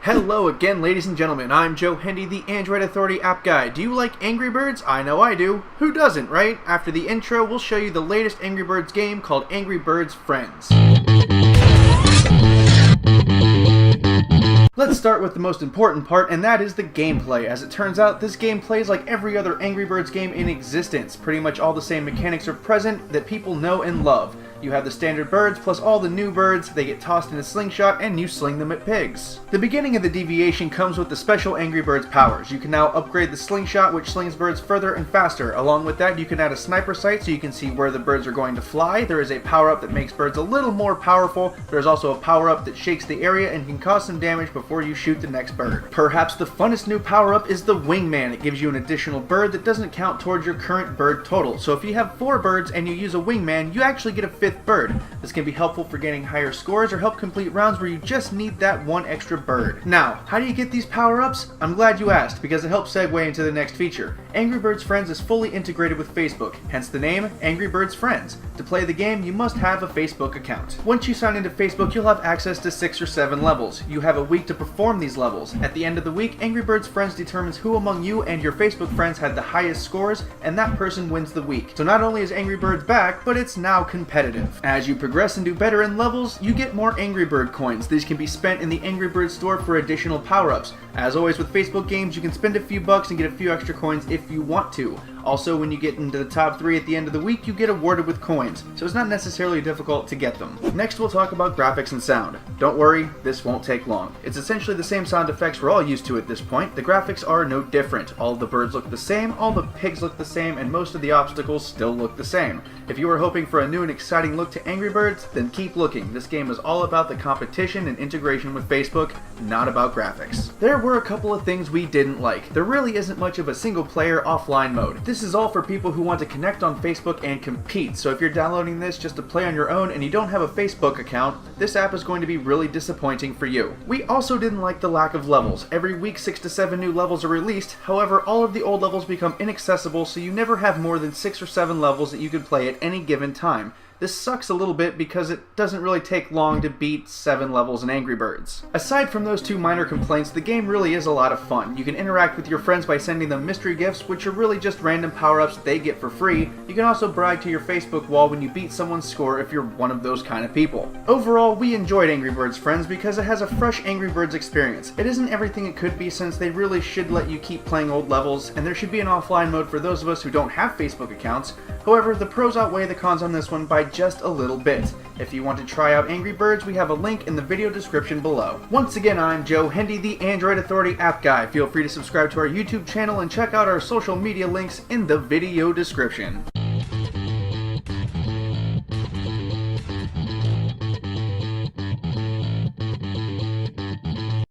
Hello again, ladies and gentlemen. I'm Joe Hendy, the Android Authority app guy. Do you like Angry Birds? I know I do. Who doesn't, right? After the intro, we'll show you the latest Angry Birds game called Angry Birds Friends. Let's start with the most important part, and that is the gameplay. As it turns out, this game plays like every other Angry Birds game in existence. Pretty much all the same mechanics are present that people know and love. You have the standard birds plus all the new birds. They get tossed in a slingshot and you sling them at pigs. The beginning of the deviation comes with the special Angry Birds powers. You can now upgrade the slingshot, which slings birds further and faster. Along with that, you can add a sniper sight so you can see where the birds are going to fly. There is a power-up that makes birds a little more powerful. There's also a power-up that shakes the area and can cause some damage before you shoot the next bird. Perhaps the funnest new power-up is the Wingman. It gives you an additional bird that doesn't count towards your current bird total. So if you have 4 birds and you use a Wingman, you actually get a 5th bird. This can be helpful for getting higher scores or help complete rounds where you just need that one extra bird. Now, how do you get these power-ups? I'm glad you asked, because it helps segue into the next feature. Angry Birds Friends is fully integrated with Facebook, hence the name Angry Birds Friends. To play the game, you must have a Facebook account. Once you sign into Facebook, you'll have access to 6 or 7 levels. You have a week to perform these levels. At the end of the week, Angry Birds Friends determines who among you and your Facebook friends had the highest scores, and that person wins the week. So not only is Angry Birds back, but it's now competitive. As you progress and do better in levels, you get more Angry Bird coins. These can be spent in the Angry Bird store for additional power-ups. As always with Facebook games, you can spend a few bucks and get a few extra coins if you want to. Also, when you get into the top 3 at the end of the week, you get awarded with coins, so it's not necessarily difficult to get them. Next, we'll talk about graphics and sound. Don't worry, this won't take long. It's essentially the same sound effects we're all used to at this point. The graphics are no different. All of the birds look the same, all the pigs look the same, and most of the obstacles still look the same. If you were hoping for a new and exciting look to Angry Birds, then keep looking. This game is all about the competition and integration with Facebook, not about graphics. There were a couple of things we didn't like. There really isn't much of a single-player offline mode. This is all for people who want to connect on Facebook and compete, so if you're downloading this just to play on your own and you don't have a Facebook account, this app is going to be really disappointing for you. We also didn't like the lack of levels. Every week 6 to 7 new levels are released, however all of the old levels become inaccessible, so you never have more than 6 or 7 levels that you can play at any given time. This sucks a little bit because it doesn't really take long to beat 7 levels in Angry Birds. Aside from those 2 minor complaints, the game really is a lot of fun. You can interact with your friends by sending them mystery gifts, which are really just random power-ups they get for free. You can also brag to your Facebook wall when you beat someone's score if you're one of those kind of people. Overall, we enjoyed Angry Birds Friends because it has a fresh Angry Birds experience. It isn't everything it could be, since they really should let you keep playing old levels, and there should be an offline mode for those of us who don't have Facebook accounts. However, the pros outweigh the cons on this one by just a little bit. If you want to try out Angry Birds, we have a link in the video description below. Once again, I'm Joe Hendy, the Android Authority app guy. Feel free to subscribe to our YouTube channel and check out our social media links in the video description.